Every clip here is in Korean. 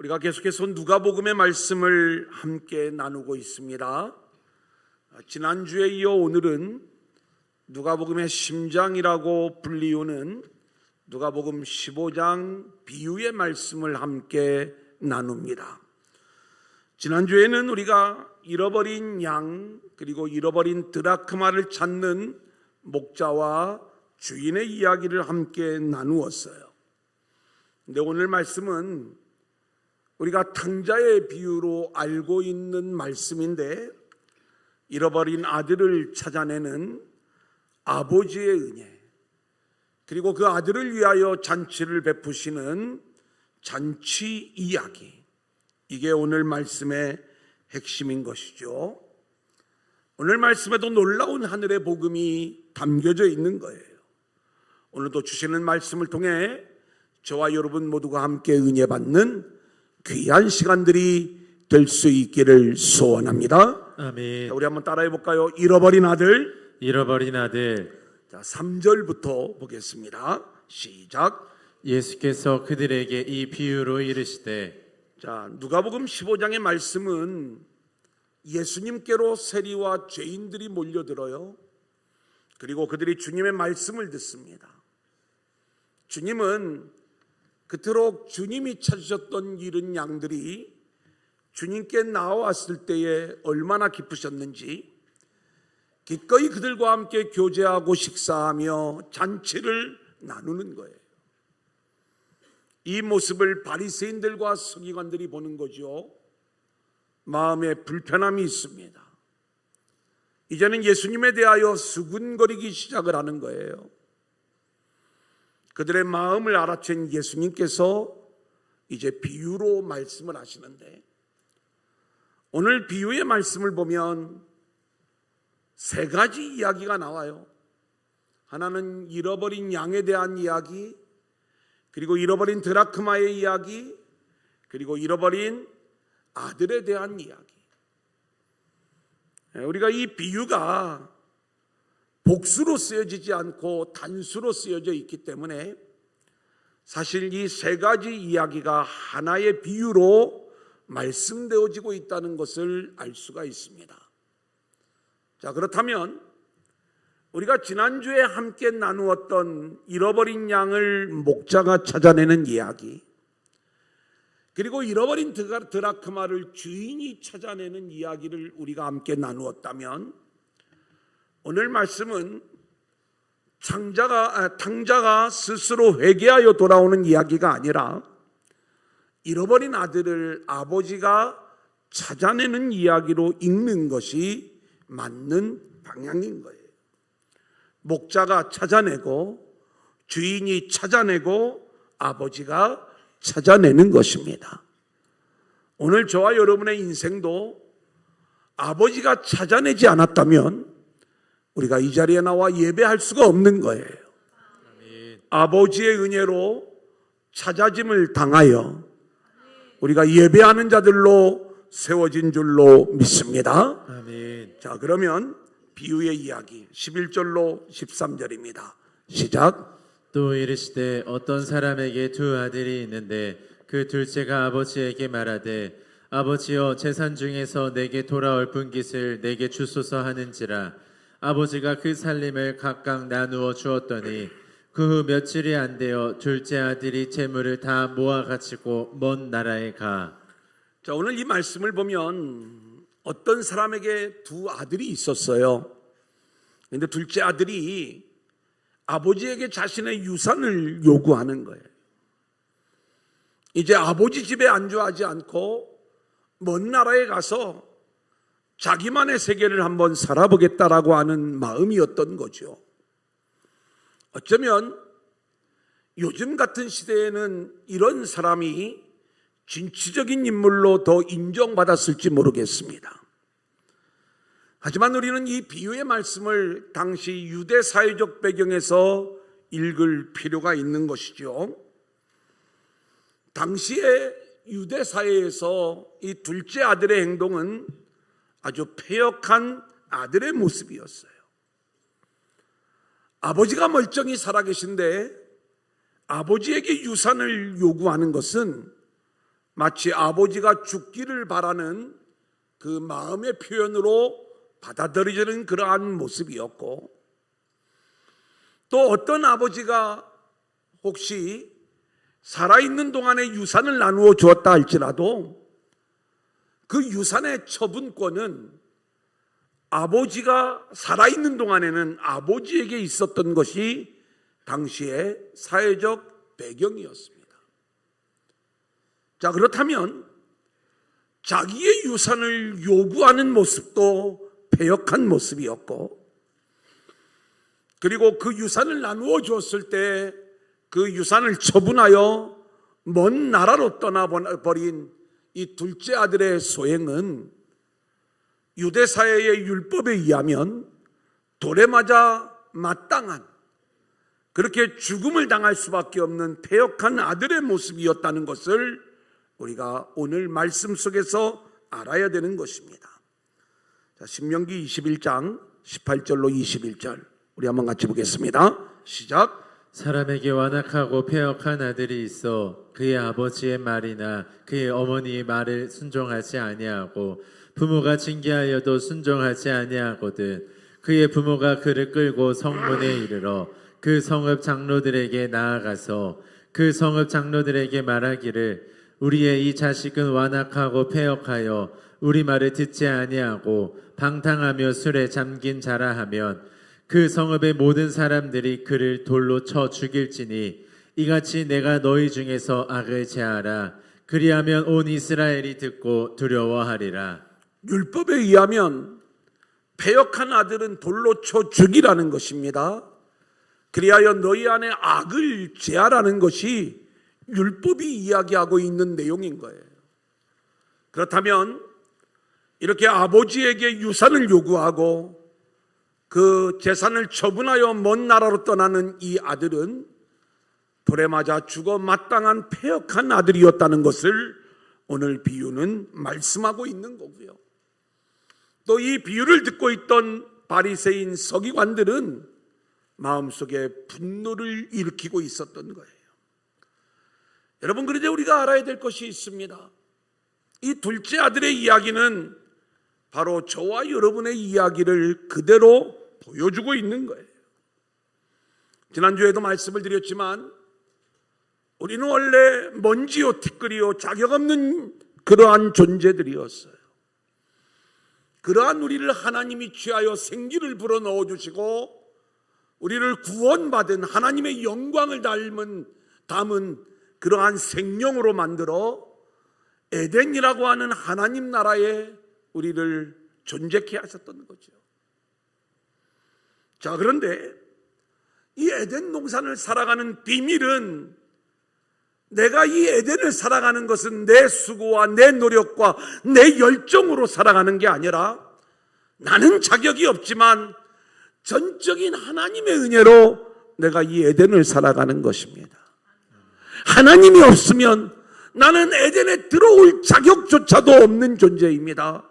우리가 계속해서 누가복음의 말씀을 함께 나누고 있습니다. 지난주에 이어 오늘은 누가복음의 심장이라고 불리우는 누가복음 15장 비유의 말씀을 함께 나눕니다. 지난주에는 우리가 잃어버린 양 그리고 잃어버린 드라크마를 찾는 목자와 주인의 이야기를 함께 나누었어요. 근데 오늘 말씀은 우리가 탕자의 비유로 알고 있는 말씀인데, 잃어버린 아들을 찾아내는 아버지의 은혜, 그리고 그 아들을 위하여 잔치를 베푸시는 잔치 이야기, 이게 오늘 말씀의 핵심인 것이죠. 오늘 말씀에도 놀라운 하늘의 복음이 담겨져 있는 거예요. 오늘도 주시는 말씀을 통해 저와 여러분 모두가 함께 은혜 받는 귀한 시간들이 될 수 있기를 소원합니다. 아멘. 자, 우리 한번 따라해 볼까요? 잃어버린 아들. 자, 3절부터 보겠습니다. 시작. 예수께서 그들에게 이 비유로 이르시되. 자, 누가복음 15장의 말씀은 예수님께로 세리와 죄인들이 몰려들어요. 그리고 그들이 주님의 말씀을 듣습니다. 주님은 그토록 주님이 찾으셨던 잃은 양들이 주님께 나왔을 때에 얼마나 기쁘셨는지 기꺼이 그들과 함께 교제하고 식사하며 잔치를 나누는 거예요. 이 모습을 바리새인들과 서기관들이 보는 거죠. 마음에 불편함이 있습니다. 이제는 예수님에 대하여 수군거리기 시작을 하는 거예요. 그들의 마음을 알아챈 예수님께서 이제 비유로 말씀을 하시는데, 오늘 비유의 말씀을 보면 세 가지 이야기가 나와요. 하나는 잃어버린 양에 대한 이야기, 그리고 잃어버린 드라크마의 이야기, 그리고 잃어버린 아들에 대한 이야기. 우리가 이 비유가 복수로 쓰여지지 않고 단수로 쓰여져 있기 때문에 사실 이 세 가지 이야기가 하나의 비유로 말씀되어지고 있다는 것을 알 수가 있습니다. 자, 그렇다면 우리가 지난주에 함께 나누었던 잃어버린 양을 목자가 찾아내는 이야기, 그리고 잃어버린 드라크마를 주인이 찾아내는 이야기를 우리가 함께 나누었다면, 오늘 말씀은 탕자가 스스로 회개하여 돌아오는 이야기가 아니라 잃어버린 아들을 아버지가 찾아내는 이야기로 읽는 것이 맞는 방향인 거예요. 목자가 찾아내고 주인이 찾아내고 아버지가 찾아내는 것입니다. 오늘 저와 여러분의 인생도 아버지가 찾아내지 않았다면 우리가 이 자리에 나와 예배할 수가 없는 거예요. 아버지의 은혜로 찾아짐을 당하여 우리가 예배하는 자들로 세워진 줄로 믿습니다. 아멘. 자, 그러면 비유의 이야기 11절로 13절입니다. 시작. 또 이르시되 어떤 사람에게 두 아들이 있는데 그 둘째가 아버지에게 말하되 아버지여 재산 중에서 내게 돌아올 분깃을 내게 주소서 하는지라. 아버지가 그 살림을 각각 나누어 주었더니 그 후 며칠이 안 되어 둘째 아들이 재물을 다 모아 가지고 먼 나라에 가. 자, 오늘 이 말씀을 보면 어떤 사람에게 두 아들이 있었어요. 그런데 둘째 아들이 아버지에게 자신의 유산을 요구하는 거예요. 이제 아버지 집에 안주하지 않고 먼 나라에 가서 자기만의 세계를 한번 살아보겠다라고 하는 마음이었던 거죠. 어쩌면 요즘 같은 시대에는 이런 사람이 진취적인 인물로 더 인정받았을지 모르겠습니다. 하지만 우리는 이 비유의 말씀을 당시 유대 사회적 배경에서 읽을 필요가 있는 것이죠. 당시의 유대 사회에서 이 둘째 아들의 행동은 아주 패역한 아들의 모습이었어요. 아버지가 멀쩡히 살아계신데 아버지에게 유산을 요구하는 것은 마치 아버지가 죽기를 바라는 그 마음의 표현으로 받아들여지는 그러한 모습이었고, 또 어떤 아버지가 혹시 살아있는 동안에 유산을 나누어 주었다 할지라도 그 유산의 처분권은 아버지가 살아있는 동안에는 아버지에게 있었던 것이 당시의 사회적 배경이었습니다. 자, 그렇다면 자기의 유산을 요구하는 모습도 패역한 모습이었고, 그리고 그 유산을 나누어 주었을 때 그 유산을 처분하여 먼 나라로 떠나버린 이 둘째 아들의 소행은 유대사회의 율법에 의하면 돌에 맞아 마땅한, 그렇게 죽음을 당할 수밖에 없는 패역한 아들의 모습이었다는 것을 우리가 오늘 말씀 속에서 알아야 되는 것입니다. 자, 신명기 21장 18절로 21절 우리 한번 같이 보겠습니다. 시작. 사람에게 완악하고 패역한 아들이 있어 그의 아버지의 말이나 그의 어머니의 말을 순종하지 아니하고 부모가 징계하여도 순종하지 아니하거든 그의 부모가 그를 끌고 성문에 이르러 그 성읍 장로들에게 나아가서 그 성읍 장로들에게 말하기를 우리의 이 자식은 완악하고 패역하여 우리 말을 듣지 아니하고 방탕하며 술에 잠긴 자라 하면 그 성읍의 모든 사람들이 그를 돌로 쳐 죽일지니 이같이 내가 너희 중에서 악을 제하라. 그리하면 온 이스라엘이 듣고 두려워하리라. 율법에 의하면 패역한 아들은 돌로 쳐 죽이라는 것입니다. 그리하여 너희 안에 악을 제하라는 것이 율법이 이야기하고 있는 내용인 거예요. 그렇다면 이렇게 아버지에게 유산을 요구하고 그 재산을 처분하여 먼 나라로 떠나는 이 아들은 돌에 맞아 죽어 마땅한 패역한 아들이었다는 것을 오늘 비유는 말씀하고 있는 거고요. 또 이 비유를 듣고 있던 바리새인 서기관들은 마음속에 분노를 일으키고 있었던 거예요. 여러분, 그런데 우리가 알아야 될 것이 있습니다. 이 둘째 아들의 이야기는 바로 저와 여러분의 이야기를 그대로 보여주고 있는 거예요. 지난주에도 말씀을 드렸지만 우리는 원래 먼지요 티끌이요 자격 없는 그러한 존재들이었어요. 그러한 우리를 하나님이 취하여 생기를 불어넣어 주시고 우리를 구원받은 하나님의 영광을 담은 그러한 생명으로 만들어 에덴이라고 하는 하나님 나라에 우리를 존재케 하셨던 거죠. 자, 그런데 이 에덴 동산을 살아가는 비밀은 내가 이 에덴을 살아가는 것은 내 수고와 내 노력과 내 열정으로 살아가는 게 아니라 나는 자격이 없지만 전적인 하나님의 은혜로 내가 이 에덴을 살아가는 것입니다. 하나님이 없으면 나는 에덴에 들어올 자격조차도 없는 존재입니다.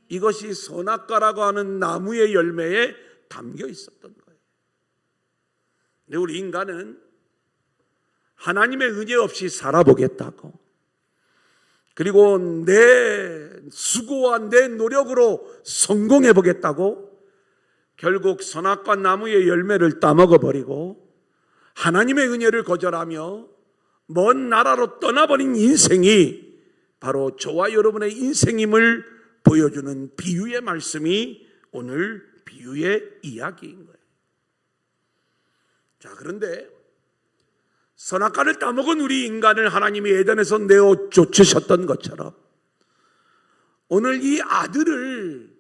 이것이 선악과라고 하는 나무의 열매에 담겨 있었던 거예요. 근데 우리 인간은 하나님의 은혜 없이 살아보겠다고, 그리고 내 수고와 내 노력으로 성공해 보겠다고 결국 선악과 나무의 열매를 따먹어버리고 하나님의 은혜를 거절하며 먼 나라로 떠나버린 인생이 바로 저와 여러분의 인생임을 보여주는 비유의 말씀이 오늘 비유의 이야기인 거예요. 자, 그런데 선악과를 따먹은 우리 인간을 하나님이 에덴에서 내어 쫓으셨던 것처럼 오늘 이 아들을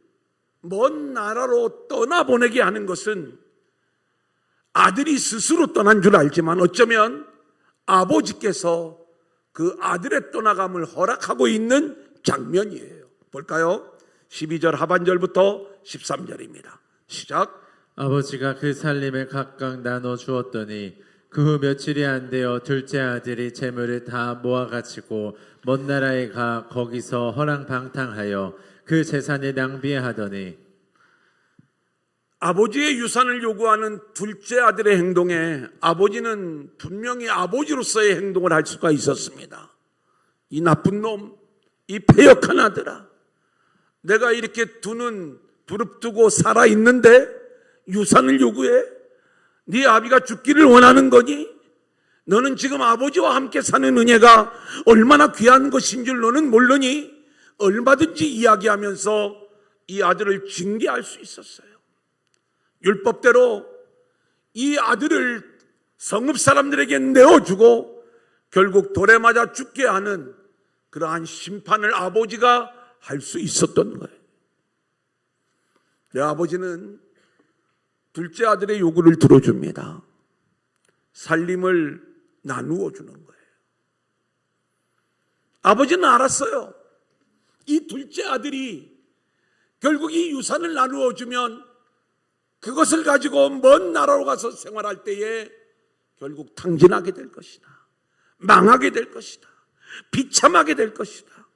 먼 나라로 떠나보내게 하는 것은 아들이 스스로 떠난 줄 알지만 어쩌면 아버지께서 그 아들의 떠나감을 허락하고 있는 장면이에요. 볼까요? 12절 하반절부터 13절입니다. 시작. 아버지가 그 살림을 각각 나눠 주었더니 그 후 며칠이 안 되어 둘째 아들이 재물을 다 모아 가지고 먼 나라에 가 거기서 허랑방탕하여 그 재산을 낭비하더니, 아버지의 유산을 요구하는 둘째 아들의 행동에 아버지는 분명히 아버지로서의 행동을 할 수가 있었습니다. 이 나쁜 놈, 이 패역한 아들아, 내가 이렇게 두 눈 부릅뜨고 살아있는데 유산을 요구해? 네 아비가 죽기를 원하는 거니? 너는 지금 아버지와 함께 사는 은혜가 얼마나 귀한 것인 줄 너는 모르니? 얼마든지 이야기하면서 이 아들을 징계할 수 있었어요. 율법대로 이 아들을 성읍 사람들에게 내어주고 결국 돌에 맞아 죽게 하는 그러한 심판을 아버지가 할 수 있었던 거예요. 내 아버지는 둘째 아들의 요구를 들어줍니다. 살림을 나누어 주는 거예요. 아버지는 알았어요. 이 둘째 아들이 결국 이 유산을 나누어 주면 그것을 가지고 먼 나라로 가서 생활할 때에 결국 탕진하게 될 것이다. 망하게 될 것이다. 비참하게 될 것이다.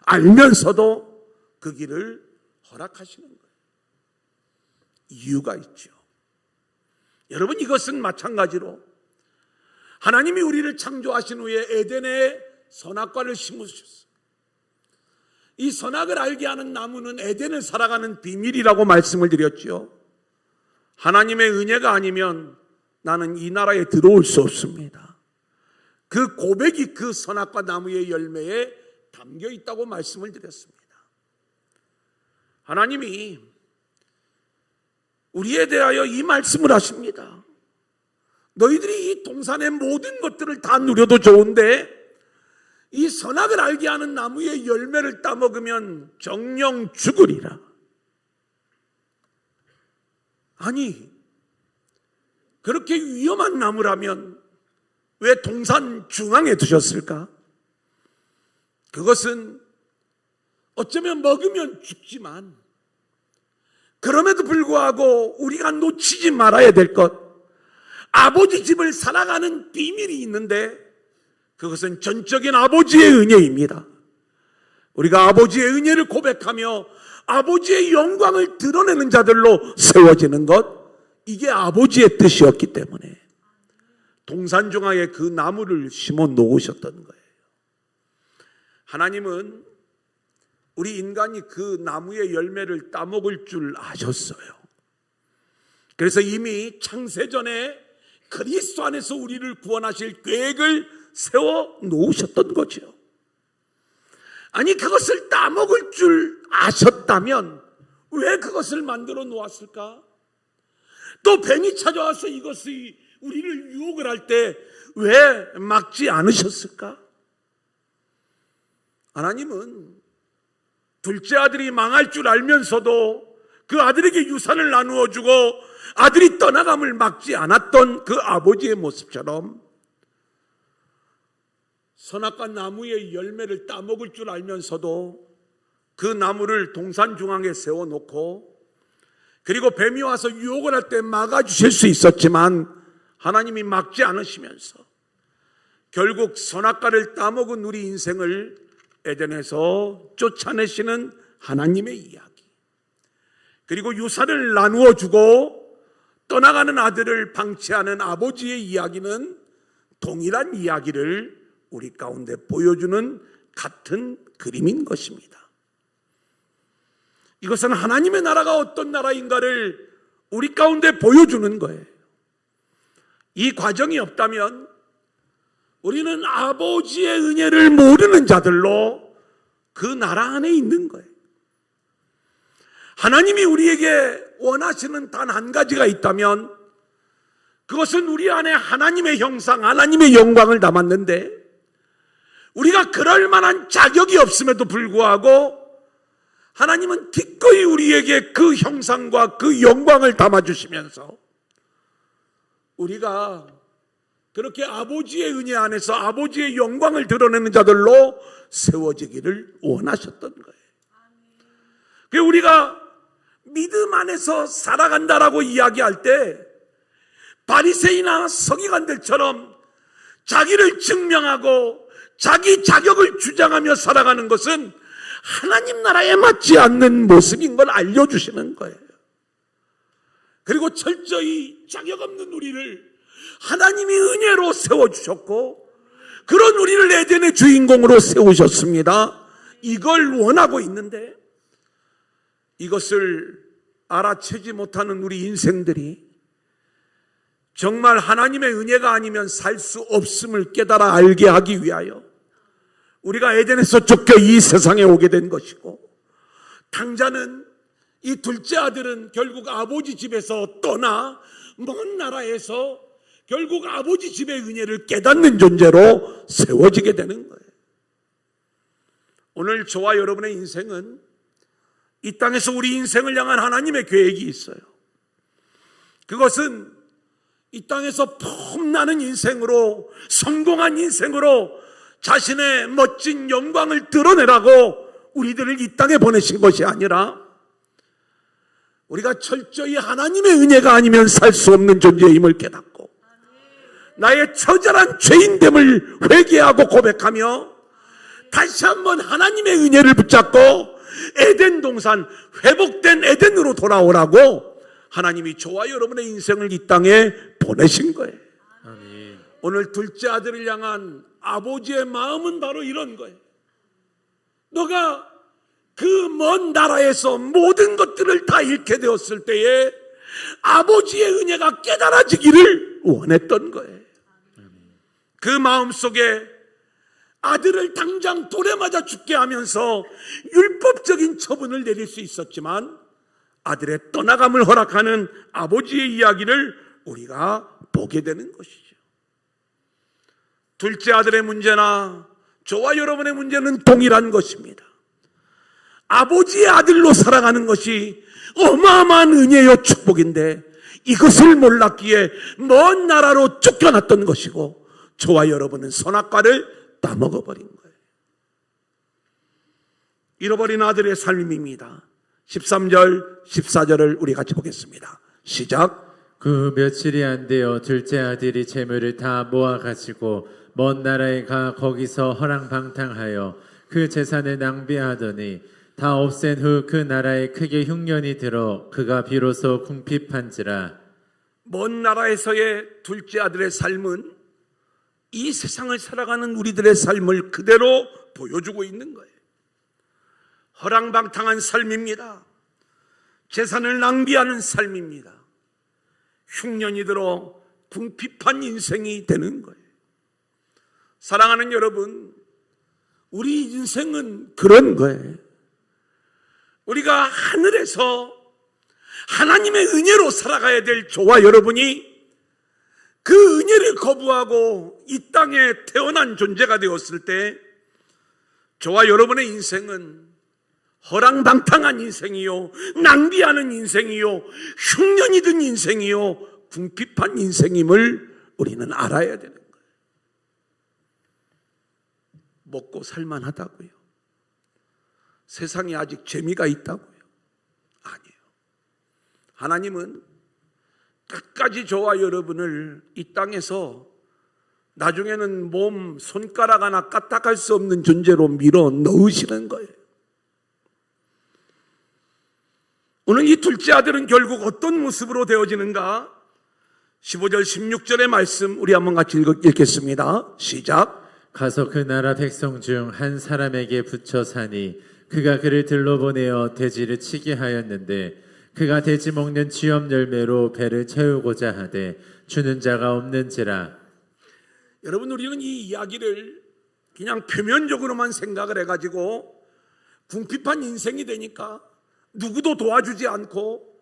알면서도 그 길을 허락하시는 거예요. 이유가 있죠. 여러분, 이것은 마찬가지로 하나님이 우리를 창조하신 후에 에덴에 선악과를 심으셨어요. 이 선악을 알게 하는 나무는 에덴을 살아가는 비밀이라고 말씀을 드렸죠. 하나님의 은혜가 아니면 나는 이 나라에 들어올 수 없습니다. 그 고백이 그 선악과 나무의 열매에 담겨 있다고 말씀을 드렸습니다. 하나님이 우리에 대하여 이 말씀을 하십니다. 너희들이 이 동산의 모든 것들을 다 누려도 좋은데 이 선악을 알게 하는 나무의 열매를 따먹으면 정령 죽으리라. 아니, 그렇게 위험한 나무라면 왜 동산 중앙에 두셨을까? 그것은 어쩌면 먹으면 죽지만 그럼에도 불구하고 우리가 놓치지 말아야 될 것, 아버지 집을 살아가는 비밀이 있는데 그것은 전적인 아버지의 은혜입니다. 우리가 아버지의 은혜를 고백하며 아버지의 영광을 드러내는 자들로 세워지는 것, 이게 아버지의 뜻이었기 때문에 동산 중앙에 그 나무를 심어 놓으셨던 거예요. 하나님은 우리 인간이 그 나무의 열매를 따먹을 줄 아셨어요. 그래서 이미 창세전에 그리스도 안에서 우리를 구원하실 계획을 세워 놓으셨던 거죠. 아니, 그것을 따먹을 줄 아셨다면 왜 그것을 만들어 놓았을까? 또 뱀이 찾아와서 이것이 우리를 유혹을 할 때 왜 막지 않으셨을까? 하나님은 둘째 아들이 망할 줄 알면서도 그 아들에게 유산을 나누어 주고 아들이 떠나감을 막지 않았던 그 아버지의 모습처럼 선악과 나무의 열매를 따먹을 줄 알면서도 그 나무를 동산 중앙에 세워놓고 그리고 뱀이 와서 유혹을 할 때 막아주실 수 있었지만 하나님이 막지 않으시면서 결국 선악과를 따먹은 우리 인생을 에덴에서 쫓아내시는 하나님의 이야기, 그리고 유산을 나누어 주고 떠나가는 아들을 방치하는 아버지의 이야기는 동일한 이야기를 우리 가운데 보여주는 같은 그림인 것입니다. 이것은 하나님의 나라가 어떤 나라인가를 우리 가운데 보여주는 거예요. 이 과정이 없다면 우리는 아버지의 은혜를 모르는 자들로 그 나라 안에 있는 거예요. 하나님이 우리에게 원하시는 단 한 가지가 있다면 그것은 우리 안에 하나님의 형상, 하나님의 영광을 담았는데 우리가 그럴 만한 자격이 없음에도 불구하고 하나님은 기꺼이 우리에게 그 형상과 그 영광을 담아주시면서 우리가 그렇게 아버지의 은혜 안에서 아버지의 영광을 드러내는 자들로 세워지기를 원하셨던 거예요. 그래서 우리가 믿음 안에서 살아간다라고 이야기할 때 바리새이나 서기관들처럼 자기를 증명하고 자기 자격을 주장하며 살아가는 것은 하나님 나라에 맞지 않는 모습인 걸 알려주시는 거예요. 그리고 철저히 자격 없는 우리를 하나님이 은혜로 세워주셨고 그런 우리를 에덴의 주인공으로 세우셨습니다. 이걸 원하고 있는데 이것을 알아채지 못하는 우리 인생들이 정말 하나님의 은혜가 아니면 살 수 없음을 깨달아 알게 하기 위하여 우리가 에덴에서 쫓겨 이 세상에 오게 된 것이고, 탕자는, 이 둘째 아들은 결국 아버지 집에서 떠나 먼 나라에서 결국 아버지 집의 은혜를 깨닫는 존재로 세워지게 되는 거예요. 오늘 저와 여러분의 인생은 이 땅에서 우리 인생을 향한 하나님의 계획이 있어요. 그것은 이 땅에서 폼나는 인생으로, 성공한 인생으로 자신의 멋진 영광을 드러내라고 우리들을 이 땅에 보내신 것이 아니라, 우리가 철저히 하나님의 은혜가 아니면 살 수 없는 존재임을 깨닫고 나의 처절한 죄인됨을 회개하고 고백하며 다시 한번 하나님의 은혜를 붙잡고 에덴 동산, 회복된 에덴으로 돌아오라고 하나님이 저와 여러분의 인생을 이 땅에 보내신 거예요. 아멘. 오늘 둘째 아들을 향한 아버지의 마음은 바로 이런 거예요. 너가 그 먼 나라에서 모든 것들을 다 잃게 되었을 때에 아버지의 은혜가 깨달아지기를 원했던 거예요. 그 마음속에 아들을 당장 돌에 맞아 죽게 하면서 율법적인 처분을 내릴 수 있었지만 아들의 떠나감을 허락하는 아버지의 이야기를 우리가 보게 되는 것이죠. 둘째 아들의 문제나 저와 여러분의 문제는 동일한 것입니다. 아버지의 아들로 살아가는 것이 어마어마한 은혜요 축복인데 이것을 몰랐기에 먼 나라로 쫓겨났던 것이고, 저와 여러분은 선악과를 따먹어버린 거예요. 잃어버린 아들의 삶입니다. 13절, 14절을 우리 같이 보겠습니다. 시작. 그 며칠이 안 되어 둘째 아들이 재물을 다 모아가지고 먼 나라에 가 거기서 허랑방탕하여 그 재산을 낭비하더니 다 없앤 후 그 나라에 크게 흉년이 들어 그가 비로소 궁핍한지라. 먼 나라에서의 둘째 아들의 삶은 이 세상을 살아가는 우리들의 삶을 그대로 보여주고 있는 거예요. 허랑방탕한 삶입니다. 재산을 낭비하는 삶입니다. 흉년이 들어 궁핍한 인생이 되는 거예요. 사랑하는 여러분, 우리 인생은 그런 거예요. 우리가 하늘에서 하나님의 은혜로 살아가야 될 저와 여러분이 그 은혜를 거부하고 이 땅에 태어난 존재가 되었을 때 저와 여러분의 인생은 허랑방탕한 인생이요, 낭비하는 인생이요, 흉년이 든 인생이요, 궁핍한 인생임을 우리는 알아야 되는 거예요. 먹고 살만하다고요? 세상에 아직 재미가 있다고요? 아니에요. 하나님은 끝까지 저와 여러분을 이 땅에서 나중에는 몸 손가락 하나 까딱할 수 없는 존재로 밀어 넣으시는 거예요. 오늘 이 둘째 아들은 결국 어떤 모습으로 되어지는가? 15절 16절의 말씀 우리 한번 같이 읽겠습니다. 시작. 가서 그 나라 백성 중 한 사람에게 붙여 사니 그가 그를 들러보내어 돼지를 치게 하였는데 그가 돼지 먹는 쥐염 열매로 배를 채우고자 하되 주는 자가 없는지라. 여러분, 우리는 이 이야기를 그냥 표면적으로만 생각을 해가지고 궁핍한 인생이 되니까 누구도 도와주지 않고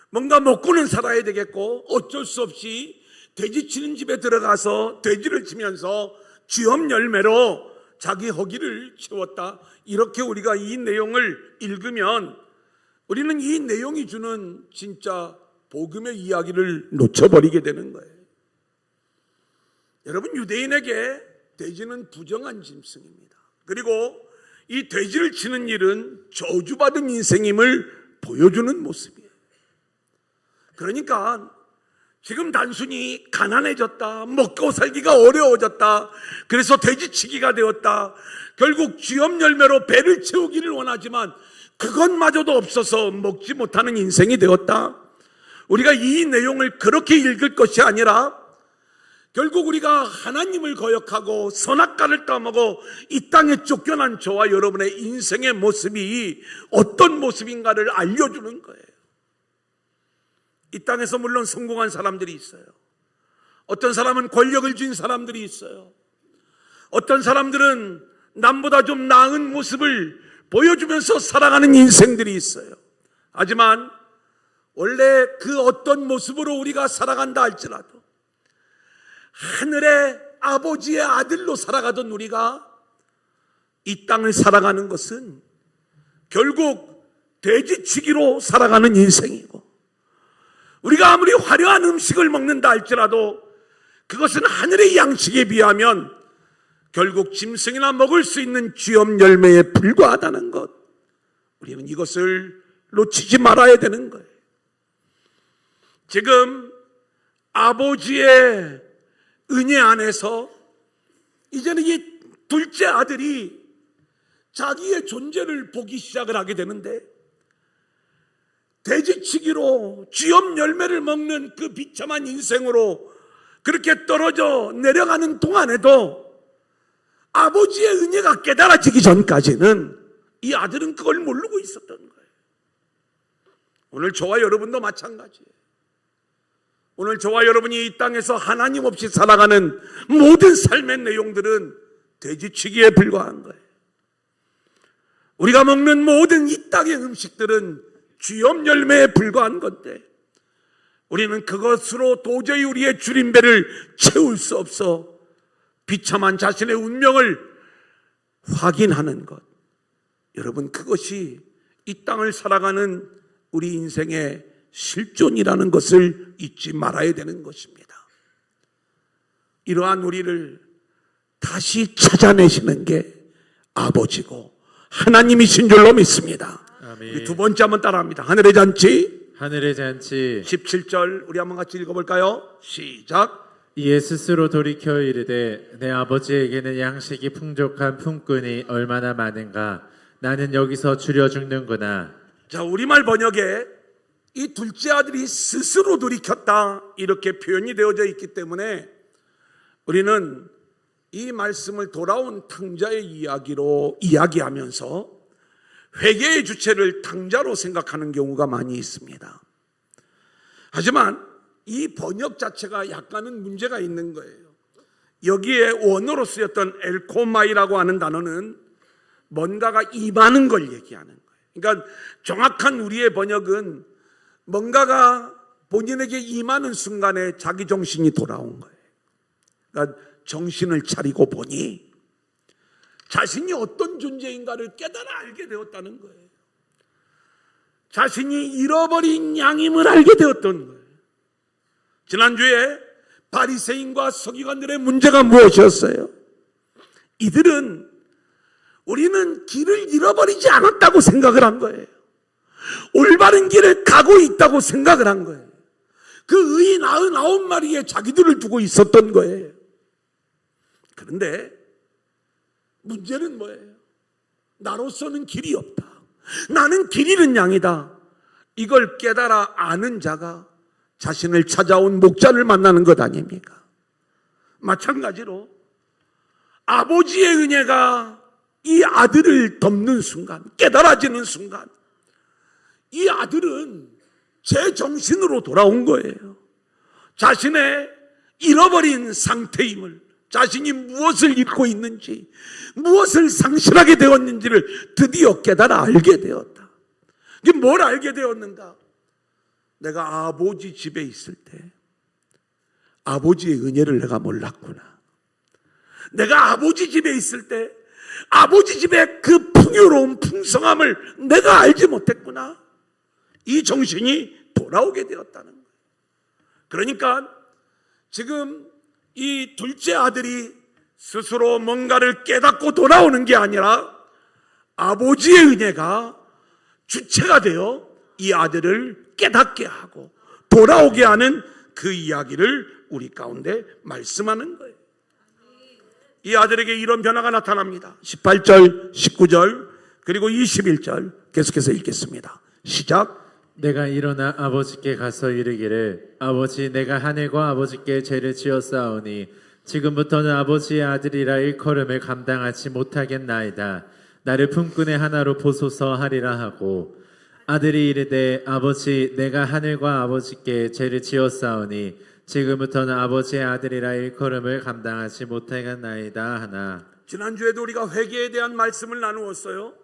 뭔가 먹고는 살아야 되겠고 어쩔 수 없이 돼지 치는 집에 들어가서 돼지를 치면서 쥐염 열매로 자기 허기를 채웠다. 이렇게 우리가 이 내용을 읽으면 우리는 이 내용이 주는 진짜 복음의 이야기를 놓쳐버리게 되는 거예요. 여러분, 유대인에게 돼지는 부정한 짐승입니다. 그리고 이 돼지를 치는 일은 저주받은 인생임을 보여주는 모습이에요. 그러니까 지금 단순히 가난해졌다, 먹고 살기가 어려워졌다, 그래서 돼지치기가 되었다, 결국 쥐염 열매로 배를 채우기를 원하지만 그것마저도 없어서 먹지 못하는 인생이 되었다. 우리가 이 내용을 그렇게 읽을 것이 아니라 결국 우리가 하나님을 거역하고 선악과를 따먹어 이 땅에 쫓겨난 저와 여러분의 인생의 모습이 어떤 모습인가를 알려주는 거예요. 이 땅에서 물론 성공한 사람들이 있어요. 어떤 사람은 권력을 쥔 사람들이 있어요. 어떤 사람들은 남보다 좀 나은 모습을 보여주면서 살아가는 인생들이 있어요. 하지만 원래 그 어떤 모습으로 우리가 살아간다 할지라도 하늘의 아버지의 아들로 살아가던 우리가 이 땅을 살아가는 것은 결국 돼지치기로 살아가는 인생이고, 우리가 아무리 화려한 음식을 먹는다 할지라도 그것은 하늘의 양식에 비하면 결국 짐승이나 먹을 수 있는 쥐염 열매에 불과하다는 것, 우리는 이것을 놓치지 말아야 되는 거예요. 지금 아버지의 은혜 안에서 이제는 이 둘째 아들이 자기의 존재를 보기 시작을 하게 되는데, 돼지치기로 쥐염 열매를 먹는 그 비참한 인생으로 그렇게 떨어져 내려가는 동안에도 아버지의 은혜가 깨달아지기 전까지는 이 아들은 그걸 모르고 있었던 거예요. 오늘 저와 여러분도 마찬가지예요. 오늘 저와 여러분이 이 땅에서 하나님 없이 살아가는 모든 삶의 내용들은 돼지치기에 불과한 거예요. 우리가 먹는 모든 이 땅의 음식들은 쥐염 열매에 불과한 건데, 우리는 그것으로 도저히 우리의 줄임배를 채울 수 없어 비참한 자신의 운명을 확인하는 것, 여러분, 그것이 이 땅을 살아가는 우리 인생의 실존이라는 것을 잊지 말아야 되는 것입니다. 이러한 우리를 다시 찾아내시는 게 아버지고 하나님이신 줄로 믿습니다. 아멘. 우리 두 번째 한번 따라합니다. 하늘의 잔치. 하늘의 잔치. 17절 우리 한번 같이 읽어볼까요? 시작. 이에 스스로 돌이켜 이르되 내 아버지에게는 양식이 풍족한 품꾼이 얼마나 많은가. 나는 여기서 줄여 죽는구나. 자, 우리말 번역에 이 둘째 아들이 스스로 돌이켰다 이렇게 표현이 되어져 있기 때문에 우리는 이 말씀을 돌아온 탕자의 이야기로 이야기하면서 회개의 주체를 탕자로 생각하는 경우가 많이 있습니다. 하지만 이 번역 자체가 약간은 문제가 있는 거예요. 여기에 원어로 쓰였던 엘코마이라고 하는 단어는 뭔가가 임하는 걸 얘기하는 거예요. 그러니까 정확한 우리의 번역은 뭔가가 본인에게 임하는 순간에 자기 정신이 돌아온 거예요. 그러니까 정신을 차리고 보니 자신이 어떤 존재인가를 깨달아 알게 되었다는 거예요. 자신이 잃어버린 양임을 알게 되었던 거예요. 지난주에 바리새인과 서기관들의 문제가 무엇이었어요? 이들은 우리는 길을 잃어버리지 않았다고 생각을 한 거예요. 올바른 길을 가고 있다고 생각을 한 거예요. 그 의인 99마리에 자기들을 두고 있었던 거예요. 그런데 문제는 뭐예요? 나로서는 길이 없다. 나는 길 잃은 양이다. 이걸 깨달아 아는 자가 자신을 찾아온 목자를 만나는 것 아닙니까? 마찬가지로 아버지의 은혜가 이 아들을 덮는 순간, 깨달아지는 순간, 이 아들은 제 정신으로 돌아온 거예요. 자신의 잃어버린 상태임을, 자신이 무엇을 잃고 있는지, 무엇을 상실하게 되었는지를 드디어 깨달아 알게 되었다. 이게 뭘 알게 되었는가? 내가 아버지 집에 있을 때 아버지의 은혜를 내가 몰랐구나. 내가 아버지 집에 있을 때 아버지 집의 그 풍요로운 풍성함을 내가 알지 못했구나. 이 정신이 돌아오게 되었다는 거예요. 그러니까 지금 이 둘째 아들이 스스로 뭔가를 깨닫고 돌아오는 게 아니라 아버지의 은혜가 주체가 되어 이 아들을 깨닫게 하고 돌아오게 하는 그 이야기를 우리 가운데 말씀하는 거예요. 이 아들에게 이런 변화가 나타납니다. 18절, 19절, 그리고 21절 계속해서 읽겠습니다. 시작. 내가 일어나 아버지께 가서 이르기를 아버지 내가 하늘과 아버지께 죄를 지었사오니 지금부터는 아버지의 아들이라 일컬음을 감당하지 못하겠나이다. 나를 품꾼의 하나로 보소서 하리라 하고 아들이 이르되 아버지 내가 하늘과 아버지께 죄를 지었사오니 지금부터는 아버지의 아들이라 일컬음을 감당하지 못하겠나이다 하나. 지난주에도 우리가 회개에 대한 말씀을 나누었어요.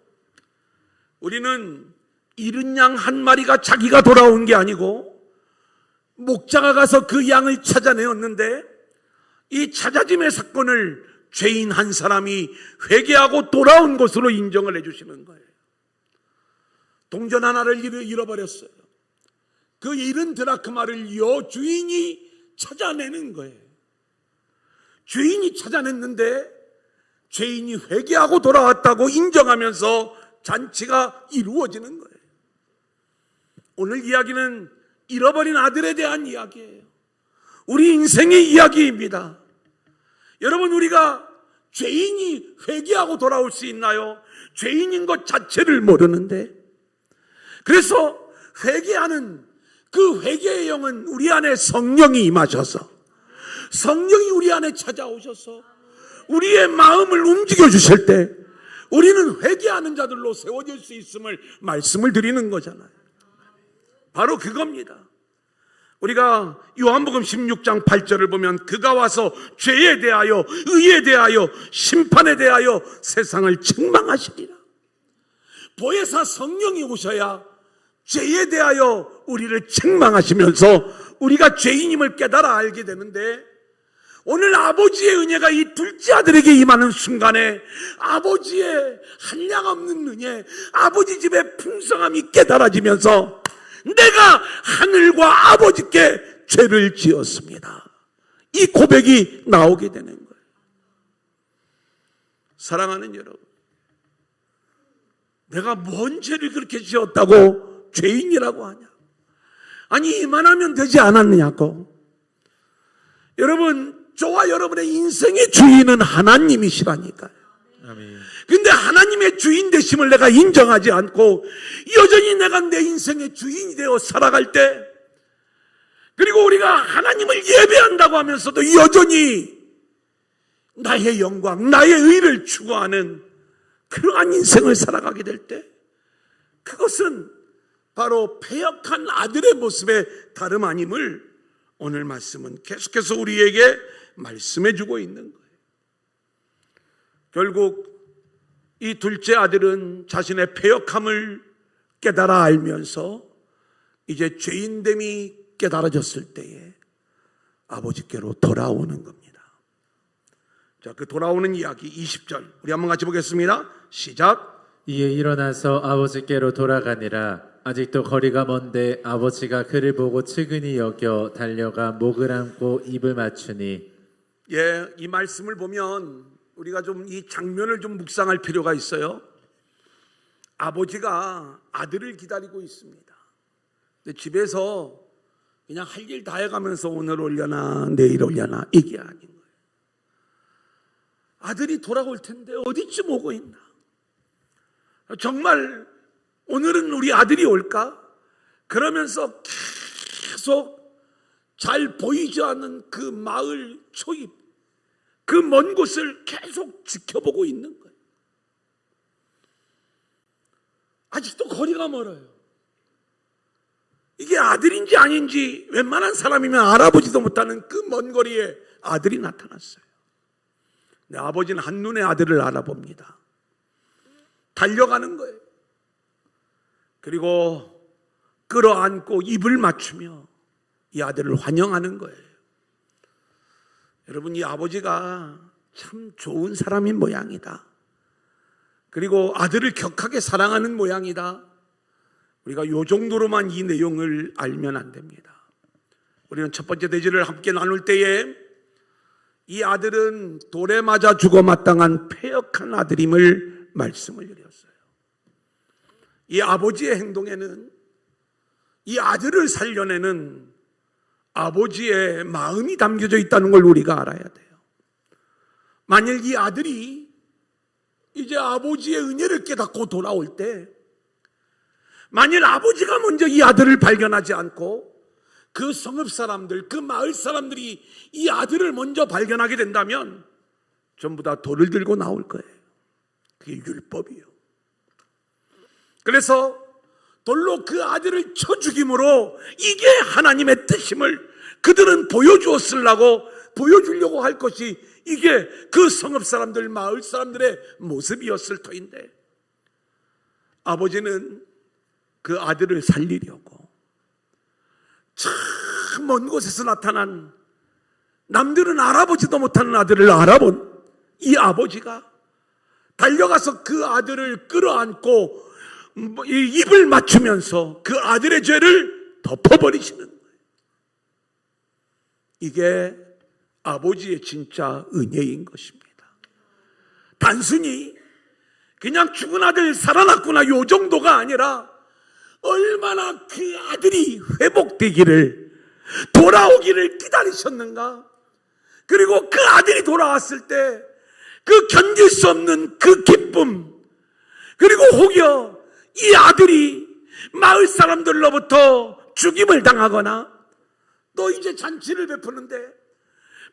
우리는 잃은 양 한 마리가 자기가 돌아온 게 아니고 목자가 가서 그 양을 찾아내었는데 이 찾아짐의 사건을 죄인 한 사람이 회개하고 돌아온 것으로 인정을 해주시는 거예요. 동전 하나를 잃어버렸어요. 그 잃은 드라크마를 여주인이 찾아내는 거예요. 주인이 찾아냈는데 죄인이 회개하고 돌아왔다고 인정하면서 잔치가 이루어지는 거예요. 오늘 이야기는 잃어버린 아들에 대한 이야기예요. 우리 인생의 이야기입니다. 여러분, 우리가 죄인이 회개하고 돌아올 수 있나요? 죄인인 것 자체를 모르는데, 그래서 회개하는 그 회개의 영은 우리 안에 성령이 임하셔서, 성령이 우리 안에 찾아오셔서 우리의 마음을 움직여 주실 때 우리는 회개하는 자들로 세워질 수 있음을 말씀을 드리는 거잖아요. 바로 그겁니다. 우리가 요한복음 16장 8절을 보면 그가 와서 죄에 대하여 의에 대하여 심판에 대하여 세상을 책망하시리라. 보혜사 성령이 오셔야 죄에 대하여 우리를 책망하시면서 우리가 죄인임을 깨달아 알게 되는데, 오늘 아버지의 은혜가 이 둘째 아들에게 임하는 순간에 아버지의 한량없는 은혜, 아버지 집의 풍성함이 깨달아지면서 내가 하늘과 아버지께 죄를 지었습니다, 이 고백이 나오게 되는 거예요. 사랑하는 여러분, 내가 뭔 죄를 그렇게 지었다고 죄인이라고 하냐? 아니, 이만하면 되지 않았느냐고. 여러분, 저와 여러분의 인생의 주인은 하나님이시라니까요. 아멘. 근데 하나님의 주인 되심을 내가 인정하지 않고 여전히 내가 내 인생의 주인이 되어 살아갈 때, 그리고 우리가 하나님을 예배한다고 하면서도 여전히 나의 영광, 나의 의를 추구하는 그러한 인생을 살아가게 될 때, 그것은 바로 패역한 아들의 모습의 다름 아님을 오늘 말씀은 계속해서 우리에게 말씀해 주고 있는 거예요. 결국 이 둘째 아들은 자신의 패역함을 깨달아 알면서 이제 죄인됨이 깨달아졌을 때에 아버지께로 돌아오는 겁니다. 자, 그 돌아오는 이야기 20절 우리 한번 같이 보겠습니다. 시작. 이에 일어나서 아버지께로 돌아가니라. 아직도 거리가 먼데 아버지가 그를 보고 측은히 여겨 달려가 목을 안고 입을 맞추니. 예, 이 말씀을 보면 우리가 좀 이 장면을 좀 묵상할 필요가 있어요. 아버지가 아들을 기다리고 있습니다. 근데 집에서 그냥 할 일 다 해가면서 오늘 올려나 내일 올려나 이게 아닌 거예요. 아들이 돌아올 텐데 어디쯤 오고 있나? 정말 오늘은 우리 아들이 올까? 그러면서 계속 잘 보이지 않는 그 마을 초입, 그 먼 곳을 계속 지켜보고 있는 거예요. 아직도 거리가 멀어요. 이게 아들인지 아닌지 웬만한 사람이면 알아보지도 못하는 그 먼 거리에 아들이 나타났어요. 근데 아버지는 한눈에 아들을 알아봅니다. 달려가는 거예요. 그리고 끌어안고 입을 맞추며 이 아들을 환영하는 거예요. 여러분, 이 아버지가 참 좋은 사람인 모양이다. 그리고 아들을 격하게 사랑하는 모양이다. 우리가 이 정도로만 이 내용을 알면 안 됩니다. 우리는 첫 번째 대지를 함께 나눌 때에 이 아들은 돌에 맞아 죽어 마땅한 패역한 아들임을 말씀을 드렸어요. 이 아버지의 행동에는 이 아들을 살려내는 아버지의 마음이 담겨져 있다는 걸 우리가 알아야 돼요. 만일 이 아들이 이제 아버지의 은혜를 깨닫고 돌아올 때 만일 아버지가 먼저 이 아들을 발견하지 않고 그 성읍 사람들, 그 마을 사람들이 이 아들을 먼저 발견하게 된다면 전부 다 돌을 들고 나올 거예요. 그게 율법이에요. 그래서 돌로 그 아들을 쳐 죽임으로 이게 하나님의 뜻임을 그들은 보여주려고 할 것이 이게 그 성읍 사람들, 마을 사람들의 모습이었을 터인데, 아버지는 그 아들을 살리려고 참 먼 곳에서 나타난, 남들은 알아보지도 못하는 아들을 알아본 이 아버지가 달려가서 그 아들을 끌어안고 입을 맞추면서 그 아들의 죄를 덮어버리시는 거예요. 이게 아버지의 진짜 은혜인 것입니다. 단순히 그냥 죽은 아들 살아났구나 요 정도가 아니라 얼마나 그 아들이 회복되기를, 돌아오기를 기다리셨는가. 그리고 그 아들이 돌아왔을 때 그 견딜 수 없는 그 기쁨, 그리고 혹여 이 아들이 마을 사람들로부터 죽임을 당하거나 또 이제 잔치를 베푸는데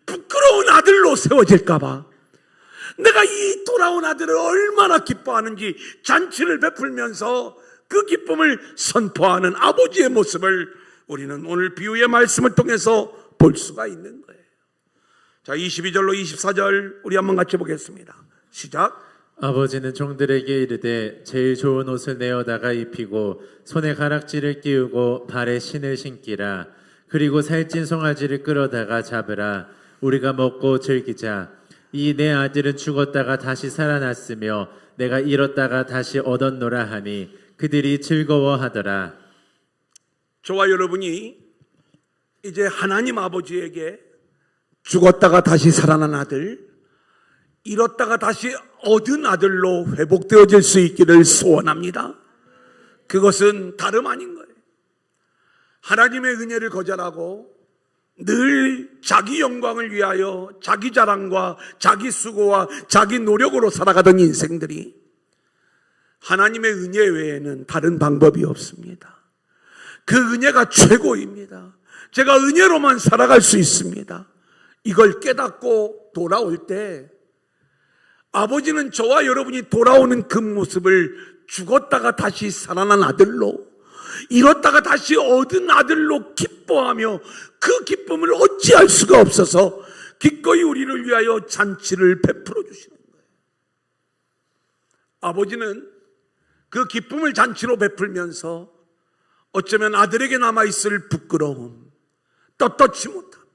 부끄러운 아들로 세워질까봐 내가 이 돌아온 아들을 얼마나 기뻐하는지 잔치를 베풀면서 그 기쁨을 선포하는 아버지의 모습을 우리는 오늘 비유의 말씀을 통해서 볼 수가 있는 거예요. 자, 22절로 24절 우리 한번 같이 보겠습니다. 시작. 아버지는 종들에게 이르되 제일 좋은 옷을 내어다가 입히고 손에 가락지를 끼우고 발에 신을 신기라. 그리고 살찐 송아지를 끌어다가 잡으라. 우리가 먹고 즐기자. 이 내 아들은 죽었다가 다시 살아났으며 내가 잃었다가 다시 얻었노라 하니 그들이 즐거워하더라. 저와 여러분이 이제 하나님 아버지에게 죽었다가 다시 살아난 아들, 잃었다가 다시 얻은 아들로 회복되어질 수 있기를 소원합니다. 그것은 다름 아닌 거예요. 하나님의 은혜를 거절하고 늘 자기 영광을 위하여 자기 자랑과 자기 수고와 자기 노력으로 살아가던 인생들이 하나님의 은혜 외에는 다른 방법이 없습니다. 그 은혜가 최고입니다. 제가 은혜로만 살아갈 수 있습니다. 이걸 깨닫고 돌아올 때 아버지는 저와 여러분이 돌아오는 그 모습을 죽었다가 다시 살아난 아들로, 잃었다가 다시 얻은 아들로 기뻐하며 그 기쁨을 어찌할 수가 없어서 기꺼이 우리를 위하여 잔치를 베풀어 주시는 거예요. 아버지는 그 기쁨을 잔치로 베풀면서 어쩌면 아들에게 남아있을 부끄러움, 떳떳지 못함,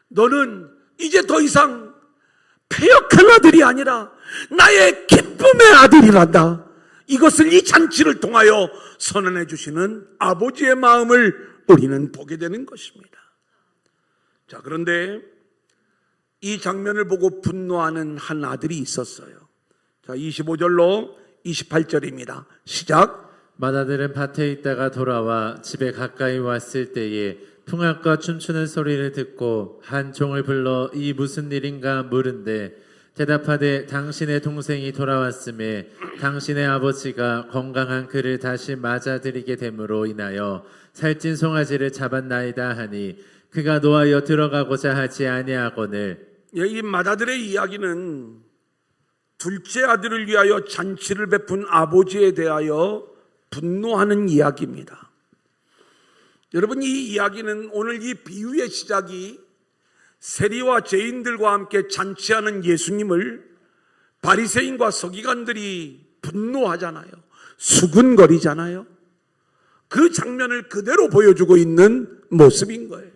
너는 이제 더 이상 패역한 아들이 아니라 나의 기쁨의 아들이란다, 이것을 이 잔치를 통하여 선언해 주시는 아버지의 마음을 우리는 보게 되는 것입니다. 자, 그런데 이 장면을 보고 분노하는 한 아들이 있었어요. 자, 25절로 28절입니다. 시작. 맏아들은 밭에 있다가 돌아와 집에 가까이 왔을 때에 풍악과 춤추는 소리를 듣고 한 종을 불러 이 무슨 일인가 물은데 대답하되 당신의 동생이 돌아왔음에 당신의 아버지가 건강한 그를 다시 맞아들이게 됨으로 인하여 살찐 송아지를 잡았나이다 하니 그가 노하여 들어가고자 하지 아니하거늘. 이 맏아들의 이야기는 둘째 아들을 위하여 잔치를 베푼 아버지에 대하여 분노하는 이야기입니다. 여러분, 이 이야기는 오늘 이 비유의 시작이 세리와 죄인들과 함께 잔치하는 예수님을 바리새인과 서기관들이 분노하잖아요. 수군거리잖아요. 그 장면을 그대로 보여주고 있는 모습인 거예요.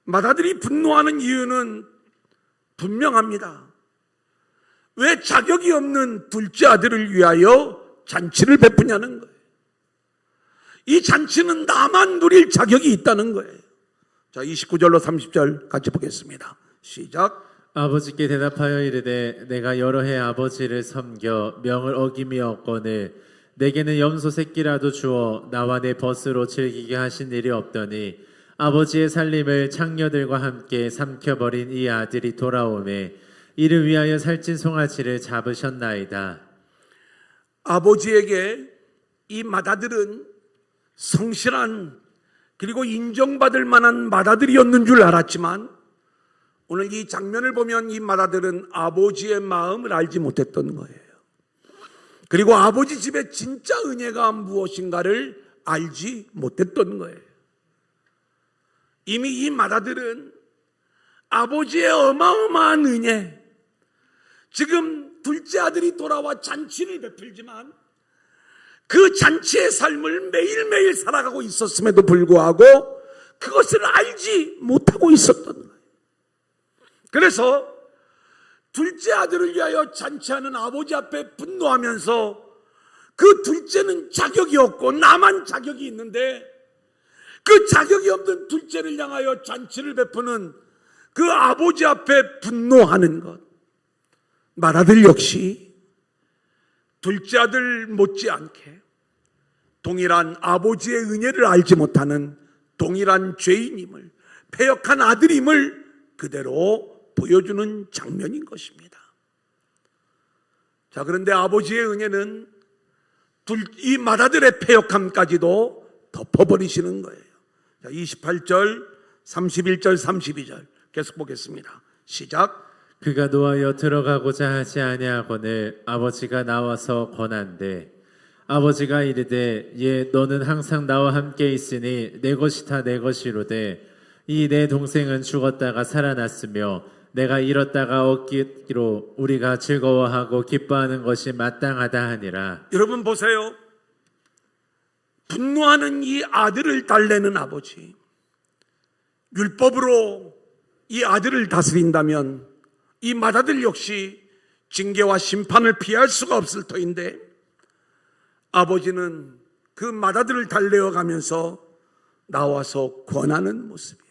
맏아들이 분노하는 이유는 분명합니다. 왜 자격이 없는 둘째 아들을 위하여 잔치를 베푸냐는 거예요. 이 잔치는 나만 누릴 자격이 있다는 거예요. 자, 29절로 30절 같이 보겠습니다. 시작. 아버지께 대답하여 이르되 내가 여러 해 아버지를 섬겨 명을 어김이 없거늘 내게는 염소 새끼라도 주어 나와 내 벗으로 즐기게 하신 일이 없더니 아버지의 살림을 창녀들과 함께 삼켜버린 이 아들이 돌아오매 이를 위하여 살찐 송아지를 잡으셨나이다. 아버지에게 이 맏아들은 성실한 그리고 인정받을 만한 맏아들이었는 줄 알았지만 오늘 이 장면을 보면 이 맏아들은 아버지의 마음을 알지 못했던 거예요. 그리고 아버지 집의 진짜 은혜가 무엇인가를 알지 못했던 거예요. 이미 이 맏아들은 아버지의 어마어마한 은혜, 지금 둘째 아들이 돌아와 잔치를 베풀지만 그 잔치의 삶을 매일매일 살아가고 있었음에도 불구하고 그것을 알지 못하고 있었던 거예요. 그래서 둘째 아들을 위하여 잔치하는 아버지 앞에 분노하면서 그 둘째는 자격이 없고 나만 자격이 있는데 그 자격이 없는 둘째를 향하여 잔치를 베푸는 그 아버지 앞에 분노하는 것. 맏아들 역시 둘째 아들 못지않게 동일한 아버지의 은혜를 알지 못하는 동일한 죄인임을, 패역한 아들임을 그대로 보여주는 장면인 것입니다. 자, 그런데 아버지의 은혜는 이 맏아들의 패역함까지도 덮어버리시는 거예요. 자, 28절, 31절, 32절 계속 보겠습니다. 시작. 그가 노하여 들어가고자 하지 아니하거늘 아버지가 나와서 권한대 아버지가 이르되 예 너는 항상 나와 함께 있으니 내 것이 다 내 것이로되 이 내 동생은 죽었다가 살아났으며 내가 잃었다가 얻기로 우리가 즐거워하고 기뻐하는 것이 마땅하다 하니라. 여러분 보세요. 분노하는 이 아들을 달래는 아버지, 율법으로 이 아들을 다스린다면 이 맏아들 역시 징계와 심판을 피할 수가 없을 터인데 아버지는 그 맏아들을 달래어 가면서 나와서 권하는 모습이에요.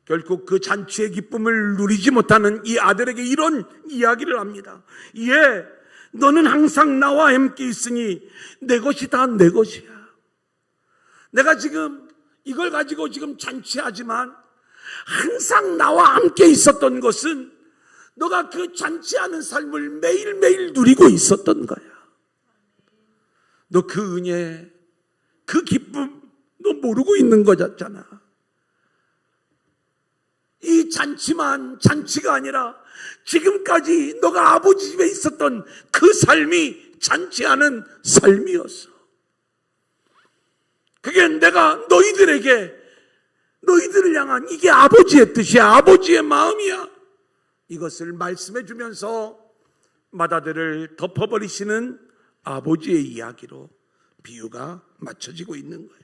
결국 그 잔치의 기쁨을 누리지 못하는 이 아들에게 이런 이야기를 합니다. 예, 너는 항상 나와 함께 있으니 내 것이 다 내 것이야. 내가 지금 이걸 가지고 지금 잔치하지만 항상 나와 함께 있었던 것은 너가 그 잔치하는 삶을 매일매일 누리고 있었던 거야. 너 그 은혜, 그 기쁨 너 모르고 있는 거잖아. 이 잔치만 잔치가 아니라 지금까지 너가 아버지 집에 있었던 그 삶이 잔치하는 삶이었어. 그게 내가 너희들을 향한 이게 아버지의 뜻이야. 아버지의 마음이야. 이것을 말씀해 주면서 맏아들을 덮어버리시는 아버지의 이야기로 비유가 맞춰지고 있는 거예요.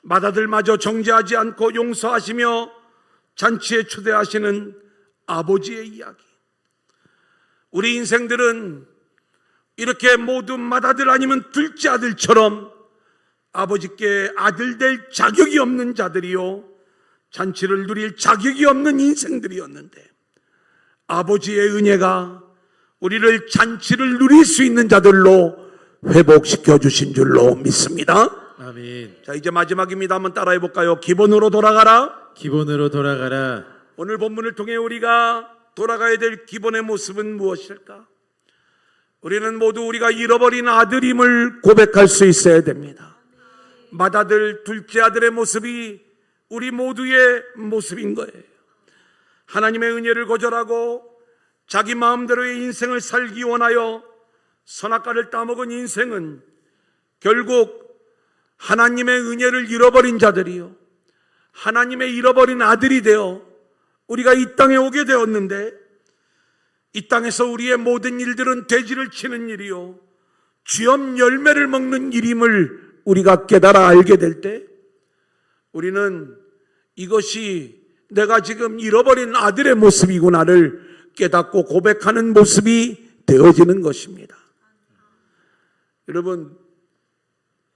맏아들마저 정죄하지 않고 용서하시며 잔치에 초대하시는 아버지의 이야기. 우리 인생들은 이렇게 모두 맏아들 아니면 둘째 아들처럼 아버지께 아들 될 자격이 없는 자들이요 잔치를 누릴 자격이 없는 인생들이었는데 아버지의 은혜가 우리를 잔치를 누릴 수 있는 자들로 회복시켜 주신 줄로 믿습니다. 아멘. 자, 이제 마지막입니다. 한번 따라해 볼까요? 기본으로 돌아가라. 기본으로 돌아가라. 오늘 본문을 통해 우리가 돌아가야 될 기본의 모습은 무엇일까? 우리는 모두 우리가 잃어버린 아들임을 고백할 수 있어야 됩니다. 맏아들, 둘째 아들의 모습이 우리 모두의 모습인 거예요. 하나님의 은혜를 거절하고 자기 마음대로의 인생을 살기 원하여 선악과를 따먹은 인생은 결국 하나님의 은혜를 잃어버린 자들이요 하나님의 잃어버린 아들이 되어 우리가 이 땅에 오게 되었는데 이 땅에서 우리의 모든 일들은 돼지를 치는 일이요 쥐엄 열매를 먹는 일임을 우리가 깨달아 알게 될 때 우리는 이것이 내가 지금 잃어버린 아들의 모습이구나를 깨닫고 고백하는 모습이 되어지는 것입니다. 여러분,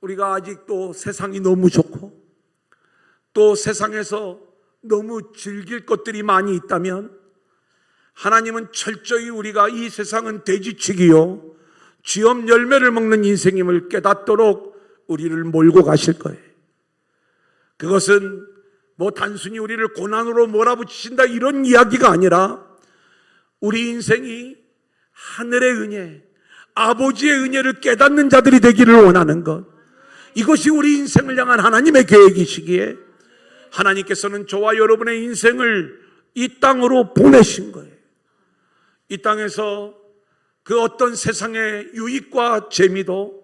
우리가 아직도 세상이 너무 좋고 또 세상에서 너무 즐길 것들이 많이 있다면 하나님은 철저히 우리가 이 세상은 돼지치기요 쥐엄 열매를 먹는 인생임을 깨닫도록 우리를 몰고 가실 거예요. 그것은 뭐 단순히 우리를 고난으로 몰아붙이신다 이런 이야기가 아니라 우리 인생이 하늘의 은혜, 아버지의 은혜를 깨닫는 자들이 되기를 원하는 것, 이것이 우리 인생을 향한 하나님의 계획이시기에 하나님께서는 저와 여러분의 인생을 이 땅으로 보내신 거예요. 이 땅에서 그 어떤 세상의 유익과 재미도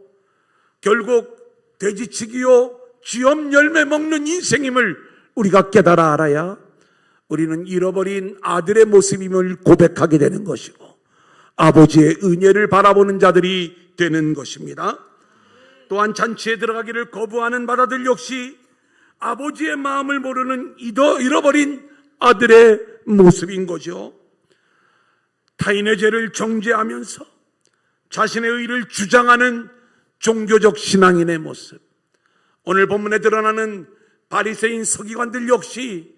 결국 돼지치기요 쥐엄 열매 먹는 인생임을 우리가 깨달아 알아야 우리는 잃어버린 아들의 모습임을 고백하게 되는 것이고 아버지의 은혜를 바라보는 자들이 되는 것입니다. 또한 잔치에 들어가기를 거부하는 바다들 역시 아버지의 마음을 모르는 잃어버린 아들의 모습인 거죠. 타인의 죄를 정죄하면서 자신의 의를 주장하는 종교적 신앙인의 모습. 오늘 본문에 드러나는 바리새인 서기관들 역시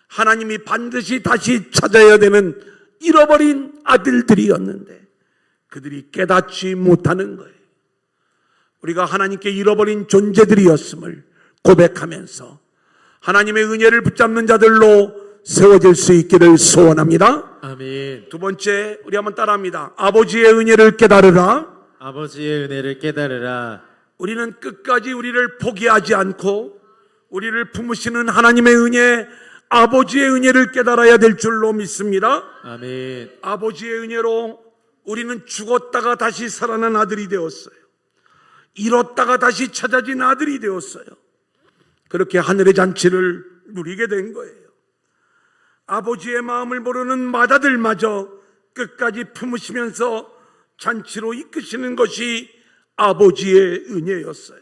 하나님이 반드시 다시 찾아야 되는 잃어버린 아들들이었는데 그들이 깨닫지 못하는 거예요. 우리가 하나님께 잃어버린 존재들이었음을 고백하면서 하나님의 은혜를 붙잡는 자들로 세워질 수 있기를 소원합니다. 아멘. 두 번째, 우리 한번 따라합니다. 아버지의 은혜를 깨달으라. 아버지의 은혜를 깨달으라. 우리는 끝까지 우리를 포기하지 않고 우리를 품으시는 하나님의 은혜, 아버지의 은혜를 깨달아야 될 줄로 믿습니다. 아멘. 아버지의 은혜로 우리는 죽었다가 다시 살아난 아들이 되었어요. 잃었다가 다시 찾아진 아들이 되었어요. 그렇게 하늘의 잔치를 누리게 된 거예요. 아버지의 마음을 모르는 마다들마저 끝까지 품으시면서 잔치로 이끄시는 것이 아버지의 은혜였어요.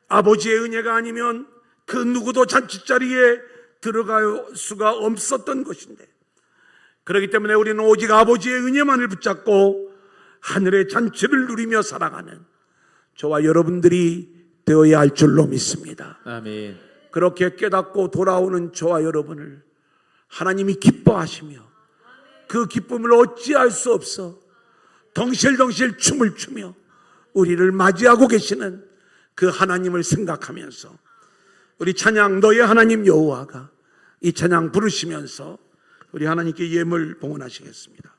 아버지의 은혜가 아니면 그 누구도 잔치자리에 들어갈 수가 없었던 것인데, 그렇기 때문에 우리는 오직 아버지의 은혜만을 붙잡고 하늘의 잔치를 누리며 살아가는 저와 여러분들이 되어야 할 줄로 믿습니다. 아멘. 그렇게 깨닫고 돌아오는 저와 여러분을 하나님이 기뻐하시며 그 기쁨을 어찌할 수 없어 덩실덩실 춤을 추며 우리를 맞이하고 계시는 그 하나님을 생각하면서 우리 찬양 너의 하나님 여호와가 이 찬양 부르시면서 우리 하나님께 예물 봉헌하시겠습니다.